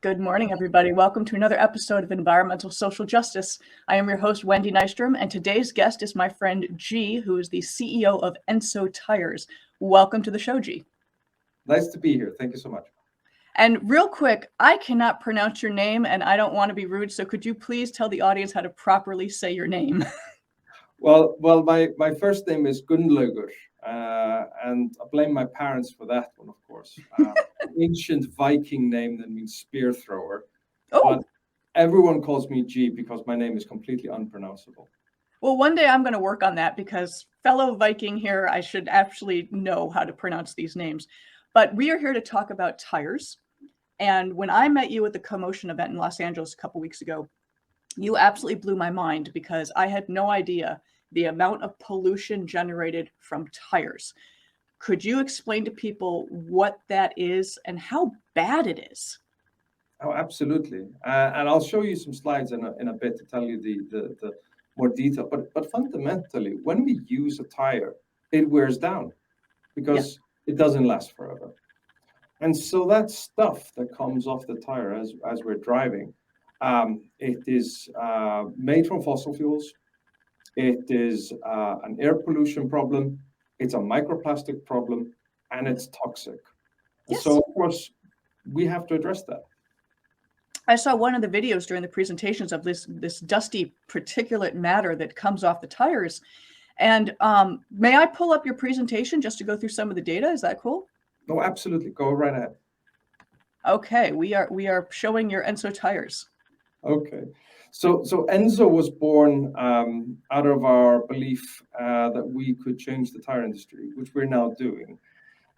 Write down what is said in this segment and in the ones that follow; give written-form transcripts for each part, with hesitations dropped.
Good morning, everybody. Welcome to another episode of Environmental Social Justice. I am your host, Wendy Nystrom, and today's guest is my friend G, who is the CEO of Enso Tires. Welcome to the show, G. Nice to be here. Thank you so much. And real quick, I cannot pronounce your name, and I don't want to be rude, so could you please tell the audience how to properly say your name? Well, my first name is Gunnlaugur, and I blame my parents for that one, of course. Ancient Viking name that means spear thrower. Oh. But everyone calls me G because my name is completely unpronounceable. Well, one day I'm going to work on that because fellow Viking here, I should actually know how to pronounce these names. But we are here to talk about tires. And when I met you at the Commotion event in Los Angeles a couple weeks ago, you absolutely blew my mind because I had no idea the amount of pollution generated from tires. Could you explain to people what that is and how bad it is? Oh, absolutely. And I'll show you some slides in a bit to tell you the more detail. But fundamentally, when we use a tire, it wears down because it doesn't last forever. And so that stuff that comes off the tire as we're driving, it is made from fossil fuels. It is an air pollution problem. It's a microplastic problem, and it's toxic. Yes. So, of course, we have to address that. I saw one of the videos during the presentations of this dusty particulate matter that comes off the tires. And may I pull up your presentation just to go through some of the data? Is that cool? No, absolutely. Go right ahead. Okay, we are showing your Enso tires. Okay, so Enso was born out of our belief that we could change the tire industry, which we're now doing.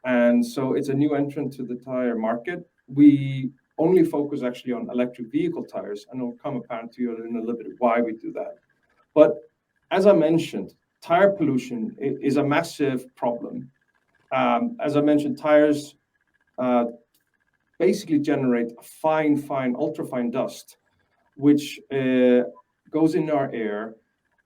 And so it's a new entrant to the tire market. We only focus actually on electric vehicle tires, and it'll come apparent to you in a little bit why we do that. But as I mentioned, tire pollution is a massive problem. As I mentioned, tires basically generate fine, ultrafine dust, which goes in our air.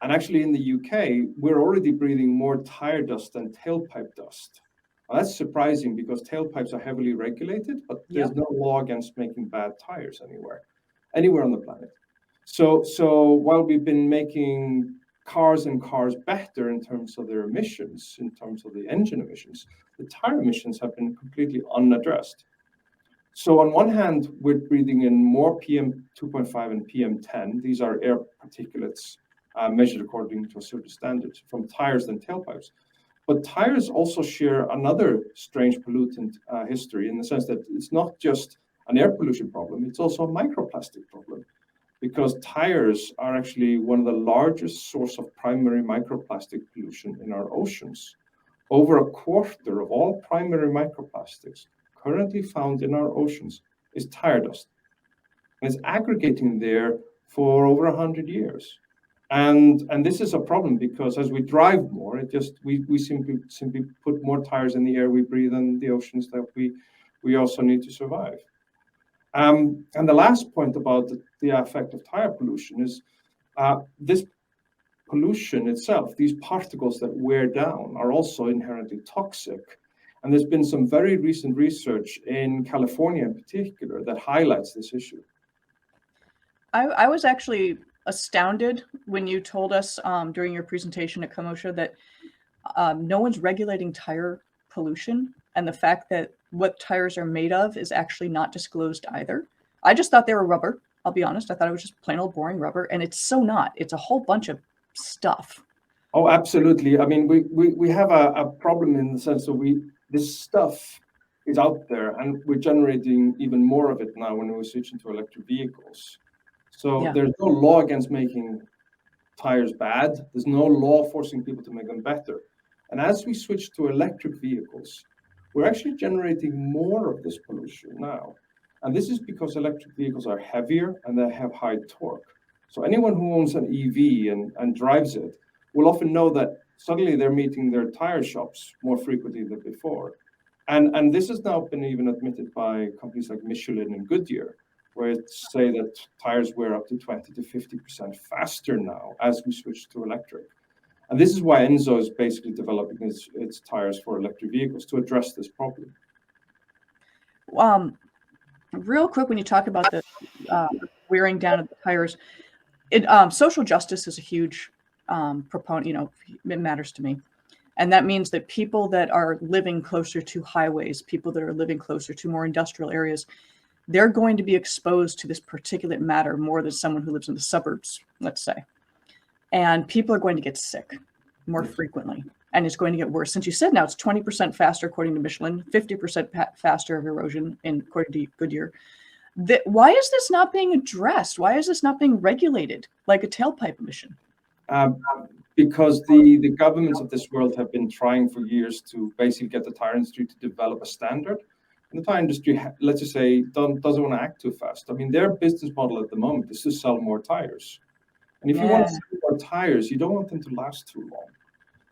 And actually in the UK, we're already breathing more tire dust than tailpipe dust. Well, that's surprising because tailpipes are heavily regulated, but there's no law against making bad tires anywhere on the planet. So while we've been making cars better in terms of their emissions, in terms of the engine emissions, the tire emissions have been completely unaddressed. So on one hand, we're breathing in more PM2.5 and PM10. These are air particulates measured according to a certain standard from tires than tailpipes. But tires also share another strange pollutant history in the sense that it's not just an air pollution problem, it's also a microplastic problem, because tires are actually one of the largest source of primary microplastic pollution in our oceans. Over a quarter of all primary microplastics currently found in our oceans is tire dust. And it's aggregating there for over 100 years. And this is a problem because as we drive more, we simply put more tires in the air we breathe and the oceans that we also need to survive. And the last point about the effect of tire pollution is this pollution itself, these particles that wear down, are also inherently toxic. And there's been some very recent research in California in particular that highlights this issue. I was actually astounded when you told us during your presentation at Commotion that no one's regulating tire pollution, and the fact that what tires are made of is actually not disclosed either. I just thought they were rubber. I'll be honest. I thought it was just plain old boring rubber, and it's so not. It's a whole bunch of stuff. Oh, absolutely. I mean, we have a problem in the sense that this stuff is out there, and we're generating even more of it now when we switch into electric vehicles. So there's no law against making tires bad. There's no law forcing people to make them better. And as we switch to electric vehicles, we're actually generating more of this pollution now. And this is because electric vehicles are heavier and they have high torque. So anyone who owns an EV and drives it will often know that suddenly they're meeting their tire shops more frequently than before. And this has now been even admitted by companies like Michelin and Goodyear, where it say that tires wear up to 20 to 50% faster now as we switch to electric. And this is why Enso is basically developing its tires for electric vehicles to address this problem. Real quick, when you talk about the wearing down of the tires, social justice is a huge proponent. It matters to me. And that means that people that are living closer to highways, people that are living closer to more industrial areas, they're going to be exposed to this particulate matter more than someone who lives in the suburbs, let's say. And people are going to get sick more frequently. And it's going to get worse. Since you said now it's 20% faster, according to Michelin, 50% faster of erosion, according to Goodyear. Why is this not being addressed? Why is this not being regulated like a tailpipe emission? Because the governments of this world have been trying for years to basically get the tire industry to develop a standard. And the tire industry, let's just say, doesn't want to act too fast. I mean, their business model at the moment is to sell more tires. And if you want to sell more tires, you don't want them to last too long.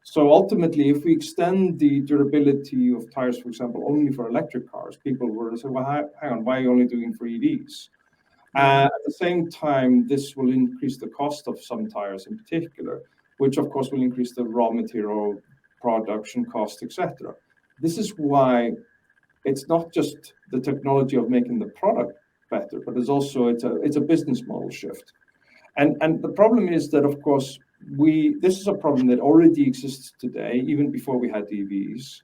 So ultimately, if we extend the durability of tires, for example, only for electric cars, people will say, well, hang on, why are you only doing for EVs? At the same time, this will increase the cost of some tires in particular, which of course will increase the raw material production cost, etc. This is why it's not just the technology of making the product better, but it's a business model shift. And the problem is that, of course, this is a problem that already exists today, even before we had EVs.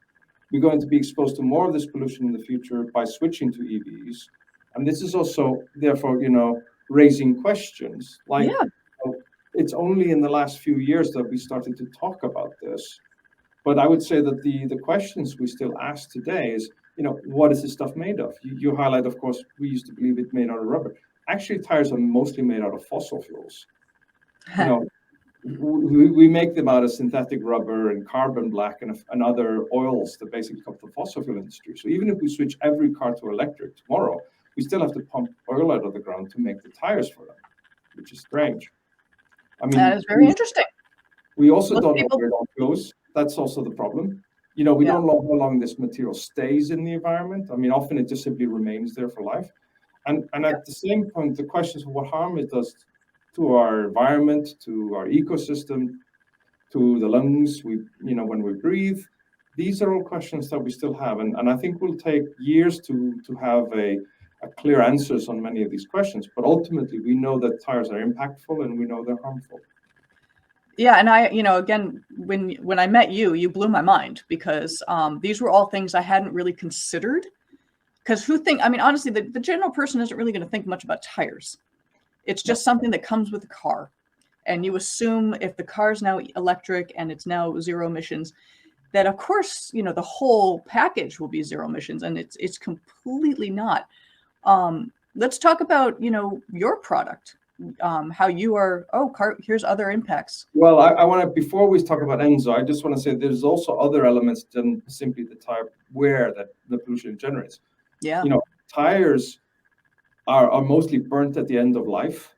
We're going to be exposed to more of this pollution in the future by switching to EVs. And this is also, therefore, raising questions. Like, it's only in the last few years that we started to talk about this. But I would say that the questions we still ask today is, what is this stuff made of? You highlight, of course, we used to believe it's made out of rubber. Actually, tires are mostly made out of fossil fuels. We make them out of synthetic rubber and carbon black and other oils that basically come from the fossil fuel industry. So even if we switch every car to electric tomorrow, we still have to pump oil out of the ground to make the tires for them, which is strange. I mean, that is very interesting. We also don't know where it goes. That's also the problem. We don't know how long this material stays in the environment. I mean, often it just simply remains there for life. And at the same point, the questions of what harm it does to our environment, to our ecosystem, to the lungs, when we breathe, these are all questions that we still have. And I think will take years to have a clear answers on many of these questions. But ultimately, we know that tires are impactful and we know they're harmful. Yeah, and I, again, when I met you, you blew my mind because these were all things I hadn't really considered. Because honestly, the general person isn't really going to think much about tires. It's just something that comes with the car. And you assume if the car is now electric and it's now zero emissions, that of course, the whole package will be zero emissions, and it's completely not. Let's talk about, your product. How you are, here's other impacts. Well, I want to, before we talk about Enzo, I just want to say there's also other elements than simply the tire wear that the pollution generates. Yeah. Tires are mostly burnt at the end of life.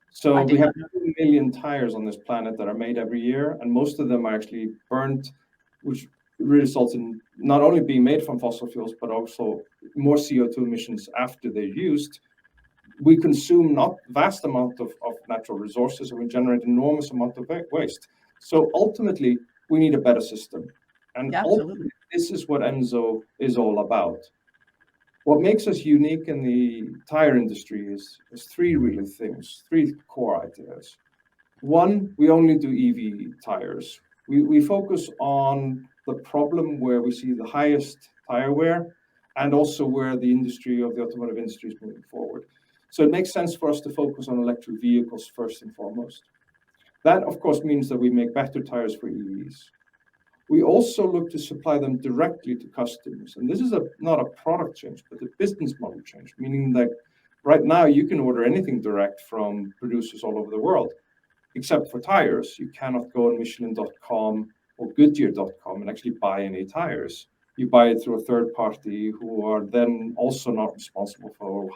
So we have 2 million tires on this planet that are made every year, and most of them are actually burnt, which results in not only being made from fossil fuels, but also more CO2 emissions after they're used. We consume not vast amount of natural resources, and we generate enormous amount of waste. So ultimately, we need a better system. And ultimately, this is what Enzo is all about. What makes us unique in the tire industry is three core ideas. One, we only do EV tires. We focus on the problem where we see the highest tire wear and also where the automotive industry is moving forward. So it makes sense for us to focus on electric vehicles first and foremost. That, of course, means that we make better tires for EVs. We also look to supply them directly to customers. And this is not a product change, but a business model change, meaning that right now you can order anything direct from producers all over the world, except for tires. You cannot go on Michelin.com or Goodyear.com and actually buy any tires. You buy it through a third party who are then also not responsible for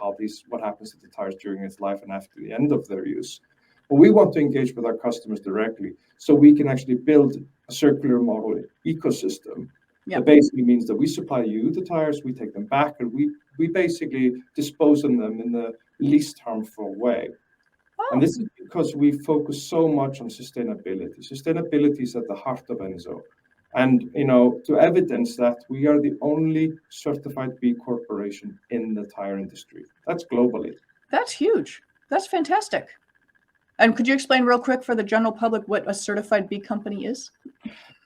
what happens to the tires during its life and after the end of their use. But we want to engage with our customers directly so we can actually build a circular model ecosystem. Yep. That basically means that we supply you the tires, we take them back, and we basically dispose of them in the least harmful way. Oh. And this is because we focus so much on sustainability. Sustainability is at the heart of Enzo. And to evidence that, we are the only certified B Corporation in the tire industry. That's globally. That's huge. That's fantastic. And could you explain real quick for the general public what a certified B company is?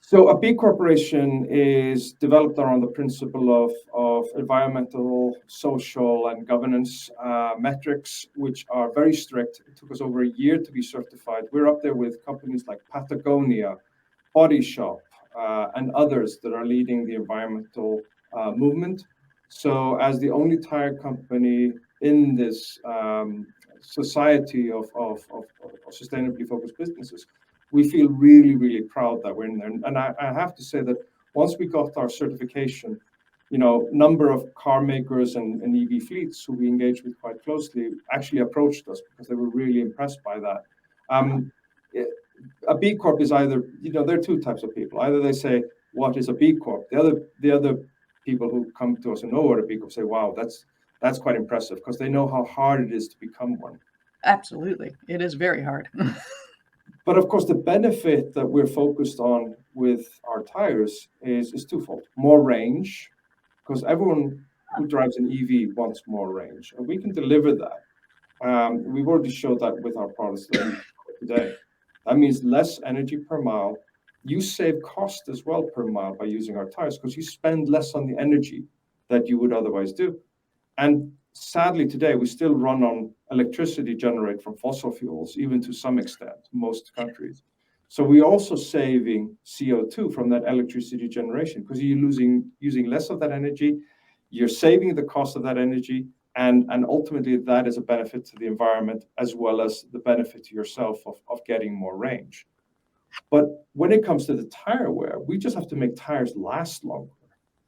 So a B Corporation is developed around the principle of environmental, social, and governance metrics, which are very strict. It took us over a year to be certified. We're up there with companies like Patagonia, Body Shop, and others that are leading the environmental movement. So as the only tire company in this society of sustainably focused businesses, we feel really, really proud that we're in there. And I have to say that once we got our certification, number of car makers and EV fleets who we engaged with quite closely actually approached us because they were really impressed by that. A B Corp is either, there are two types of people. Either they say, what is a B Corp? The other people who come to us and know what a B Corp say, wow, that's quite impressive, because they know how hard it is to become one. Absolutely. It is very hard. But of course, the benefit that we're focused on with our tires is twofold. More range, because everyone who drives an EV wants more range, and we can deliver that. We've already showed that with our products today. That means less energy per mile. You save cost as well per mile by using our tires, because you spend less on the energy that you would otherwise do. And sadly, today, we still run on electricity generated from fossil fuels, even to some extent, most countries. So we're also saving CO2 from that electricity generation, because you're using less of that energy, you're saving the cost of that energy, and ultimately that is a benefit to the environment, as well as the benefit to yourself of getting more range. But when it comes to the tire wear, we just have to make tires last longer.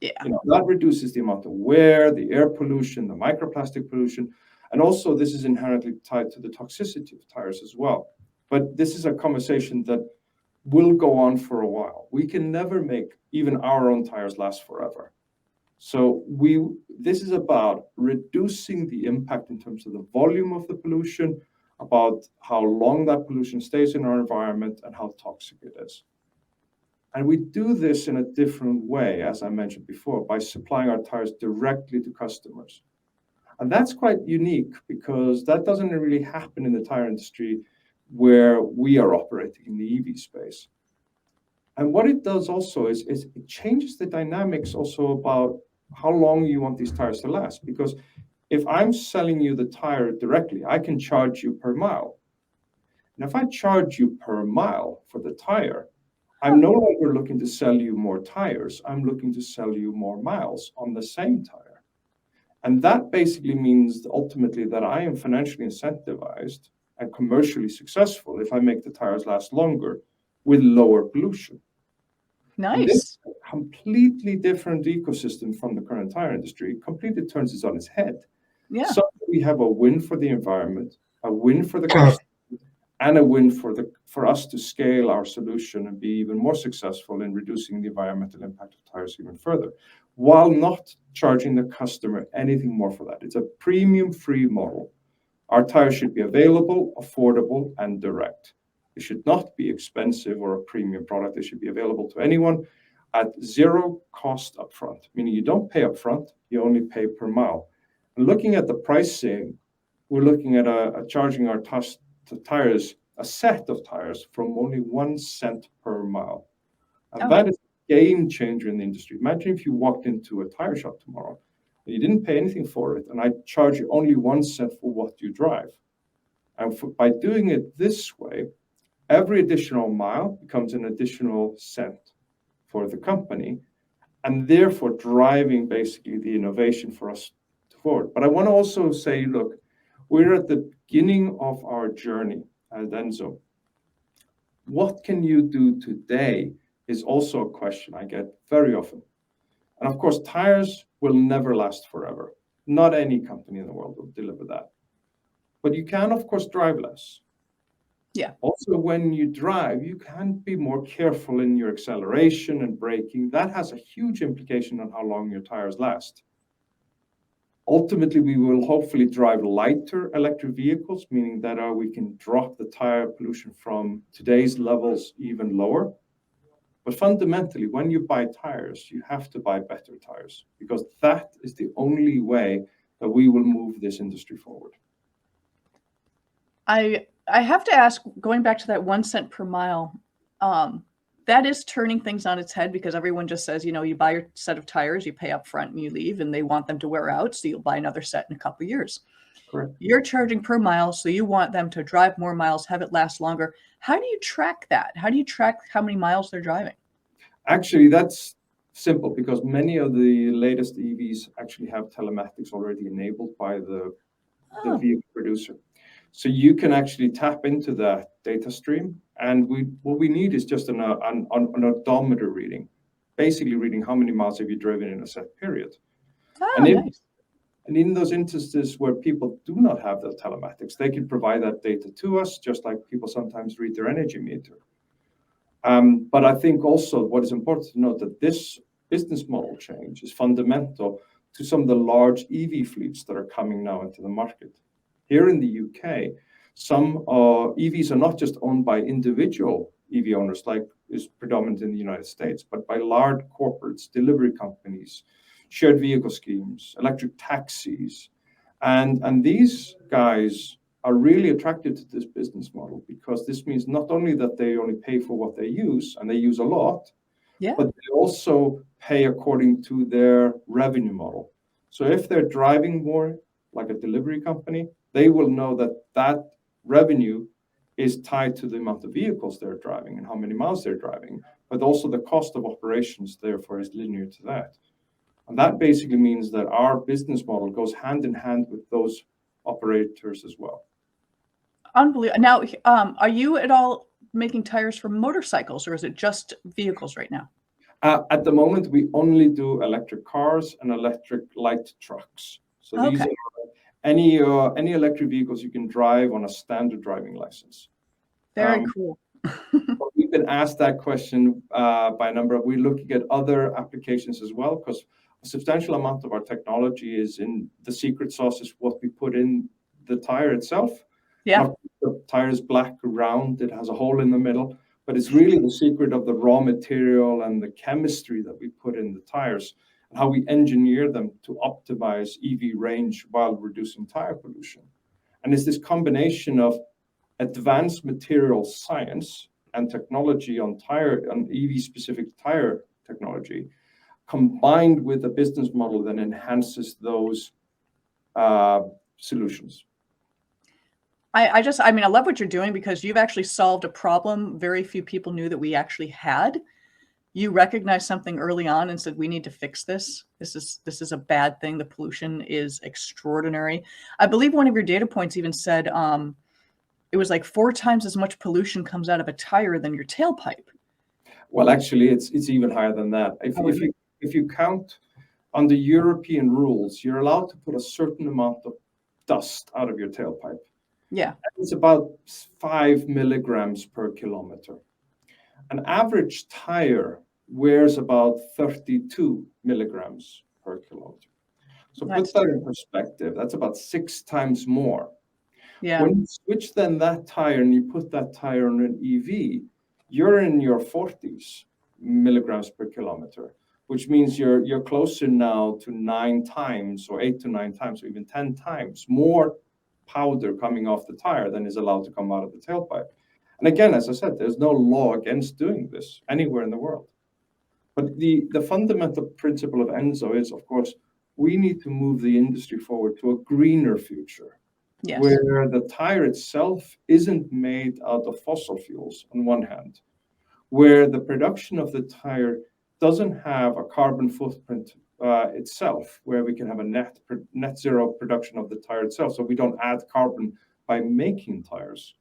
Yeah. That reduces the amount of wear, the air pollution, the microplastic pollution, and also this is inherently tied to the toxicity of tires as well. But this is a conversation that will go on for a while. We can never make even our own tires last forever. So this is about reducing the impact in terms of the volume of the pollution, about how long that pollution stays in our environment, and how toxic it is. And we do this in a different way, as I mentioned before, by supplying our tires directly to customers. And that's quite unique, because that doesn't really happen in the tire industry where we are operating in the EV space. And what it does also is it changes the dynamics also about how long you want these tires to last. Because if I'm selling you the tire directly, I can charge you per mile. And if I charge you per mile for the tire, I'm no longer looking to sell you more tires. I'm looking to sell you more miles on the same tire. And that basically means ultimately that I am financially incentivized and commercially successful if I make the tires last longer with lower pollution. Nice. And this is a completely different ecosystem from the current tire industry. It completely turns it on its head. Yeah. So we have a win for the environment, a win for the customer, and a win for us to scale our solution and be even more successful in reducing the environmental impact of tires even further, while not charging the customer anything more for that. It's a premium free model. Our tires should be available, affordable, and direct. It should not be expensive or a premium product. It should be available to anyone at zero cost upfront, meaning you don't pay upfront, you only pay per mile. And looking at the pricing, we're looking at charging our tires, a set of tires, from only 1 cent per mile. And that is a game changer in the industry. Imagine if you walked into a tire shop tomorrow and you didn't pay anything for it, and I charge you only 1 cent for what you drive. And by doing it this way, every additional mile becomes an additional cent for the company, and therefore driving basically the innovation for us forward. But I want to also say, look, we're at the beginning of our journey at Denso. What can you do today is also a question I get very often. And of course, tires will never last forever. Not any company in the world will deliver that. But you can, of course, drive less. Yeah. Also, when you drive, you can be more careful in your acceleration and braking. That has a huge implication on how long your tires last. Ultimately, we will hopefully drive lighter electric vehicles, meaning that we can drop the tire pollution from today's levels even lower. But fundamentally, when you buy tires, you have to buy better tires, because that is the only way that we will move this industry forward. I have to ask, going back to that 1 cent per mile, that is turning things on its head, because everyone just says, you buy your set of tires, you pay up front and you leave, and they want them to wear out, so you'll buy another set in a couple of years. Correct. You're charging per mile, so you want them to drive more miles, have it last longer. How do you track that? How do you track how many miles they're driving? Actually, that's simple, because many of the latest EVs actually have telematics already enabled by the vehicle producer. So you can actually tap into that data stream, and what we need is just an odometer reading, basically reading how many miles have you driven in a set period. Nice. And in those instances where people do not have the telematics, they can provide that data to us, just like people sometimes read their energy meter. But I think also what is important to note that this business model change is fundamental to some of the large EV fleets that are coming now into the market. Here in the UK, some EVs are not just owned by individual EV owners, like is predominant in the United States, but by large corporates, delivery companies, shared vehicle schemes, electric taxis. And these guys are really attracted to this business model, because this means not only that they only pay for what they use, and they use a lot, but they also pay according to their revenue model. So if they're driving more like a delivery company, they will know that that revenue is tied to the amount of vehicles they're driving and how many miles they're driving, but also the cost of operations, therefore, is linear to that. And that basically means that our business model goes hand in hand with those operators as well. Unbelievable. Now, are you at all making tires for motorcycles, or is it just vehicles right now? At the moment, we only do electric cars and electric light trucks. So these are any electric vehicles you can drive on a standard driving license. Very cool. We've been asked that question by a number of, we're looking at other applications as well, because a substantial amount of our technology is in the secret sauce, is what we put in the tire itself. Yeah. The tire is black, round, it has a hole in the middle, but it's really the secret of the raw material and the chemistry that we put in the tires, and how we engineer them to optimize EV range while reducing tire pollution. And it's this combination of advanced material science and technology on EV-specific tire technology, combined with a business model that enhances those solutions. I love what you're doing, because you've actually solved a problem very few people knew that we actually had. You recognized something early on and said, we need to fix this. This is a bad thing. The pollution is extraordinary. I believe one of your data points even said it was like 4 times as much pollution comes out of a tire than your tailpipe. Well, actually, it's even higher than that. If you count on the European rules, you're allowed to put a certain amount of dust out of your tailpipe. Yeah. It's about 5 milligrams per kilometer. An average tire wears about 32 milligrams per kilometer. So put that in perspective, that's about 6 times more. Yeah. When you switch then that tire and you put that tire on an EV, you're in your 40s milligrams per kilometer, which means you're closer now to 9 times or 8 to 9 times or even 10 times more powder coming off the tire than is allowed to come out of the tailpipe. And again, as I said, there's no law against doing this anywhere in the world. But the fundamental principle of Enso is, of course, we need to move the industry forward to a greener future, where the tire itself isn't made out of fossil fuels on one hand, where the production of the tire doesn't have a carbon footprint itself, where we can have a net zero production of the tire itself, so we don't add carbon by making tires,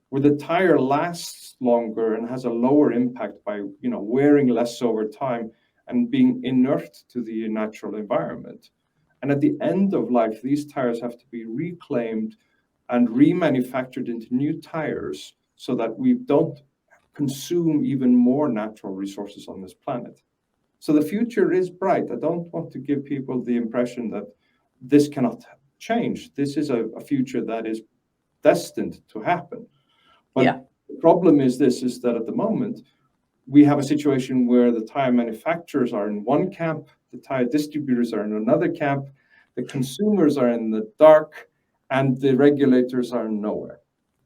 where the tire lasts longer and has a lower impact by wearing less over time and being inert to the natural environment. And at the end of life, these tires have to be reclaimed and remanufactured into new tires so that we don't consume even more natural resources on this planet. So the future is bright. I don't want to give people the impression that this cannot change. This is a future that is destined to happen. But the problem is that at the moment, we have a situation where the tire manufacturers are in one camp, the tire distributors are in another camp, the consumers are in the dark, and the regulators are nowhere.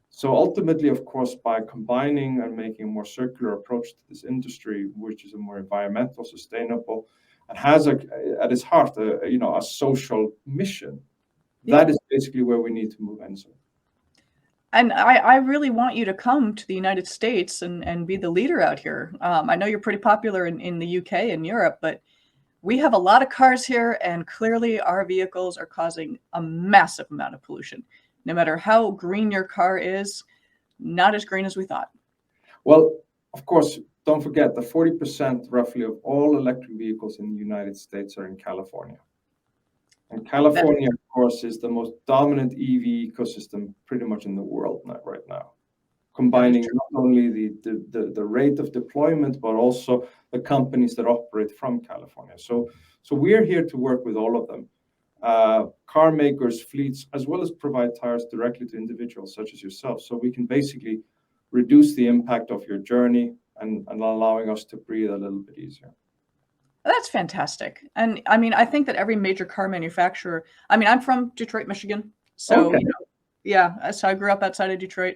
So ultimately, of course, by combining and making a more circular approach to this industry, which is a more environmental, sustainable, and has at its heart a social mission, that is basically where we need to move Enso. And I really want you to come to the United States and be the leader out here. I know you're pretty popular in the UK and Europe, but we have a lot of cars here, and clearly our vehicles are causing a massive amount of pollution. No matter how green your car is, not as green as we thought. Well, of course, don't forget that 40% roughly of all electric vehicles in the United States are in California. And California, of course, is the most dominant EV ecosystem pretty much in the world right now, combining not only the rate of deployment, but also the companies that operate from California. So we're here to work with all of them, car makers, fleets, as well as provide tires directly to individuals such as yourself. So we can basically reduce the impact of your journey and allowing us to breathe a little bit easier. That's fantastic. And I mean, I think that every major car manufacturer, I mean, I'm from Detroit, Michigan. So, yeah, so I grew up outside of Detroit.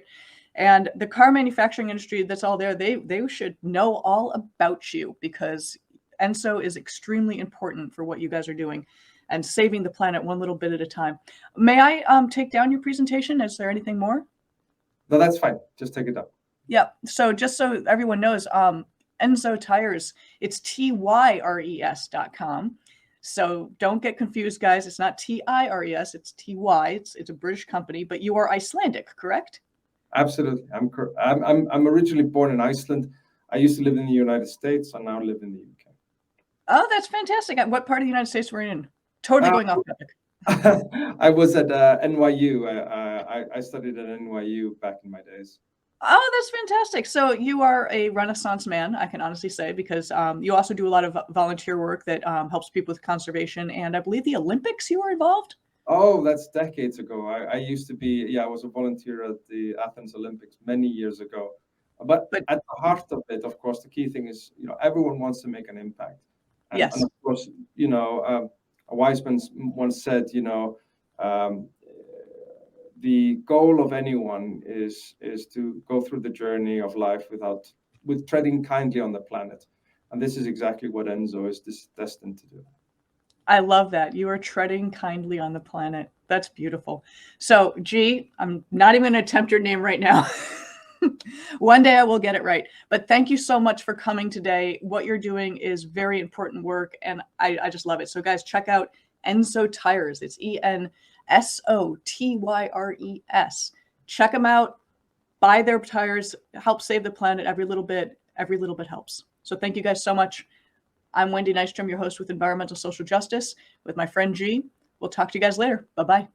And the car manufacturing industry that's all there, they should know all about you, because Enso is extremely important for what you guys are doing and saving the planet one little bit at a time. May I take down your presentation? Is there anything more? No, that's fine. Just take it down. Yeah. So just so everyone knows, Enso Tires, it's TYRES.com. So don't get confused, guys. It's not TIRES, it's TY. It's a British company, but you are Icelandic, correct? Absolutely. I'm originally born in Iceland. I used to live in the United States. I now live in the UK. Oh, that's fantastic. What part of the United States were you in? Totally going off topic. I was at NYU. I studied at NYU back in my days. Oh, that's fantastic. So you are a Renaissance man, I can honestly say, because you also do a lot of volunteer work that helps people with conservation. And I believe the Olympics, you were involved? Oh, that's decades ago. I used to be, I was a volunteer at the Athens Olympics many years ago. But at the heart of it, of course, the key thing is, everyone wants to make an impact. And, yes. And of course, a wise man once said, the goal of anyone is to go through the journey of life with treading kindly on the planet. And this is exactly what Enso is destined to do. I love that. You are treading kindly on the planet. That's beautiful. So, G, I'm not even going to attempt your name right now. One day I will get it right. But thank you so much for coming today. What you're doing is very important work, and I just love it. So, guys, check out Enso Tires. It's ENSOTYRES. Check them out. Buy their tires. Help save the planet. Every little bit helps. So thank you guys so much. I'm Wendy Nystrom, your host with Environmental Social Justice, with my friend G. We'll talk to you guys later. Bye-bye.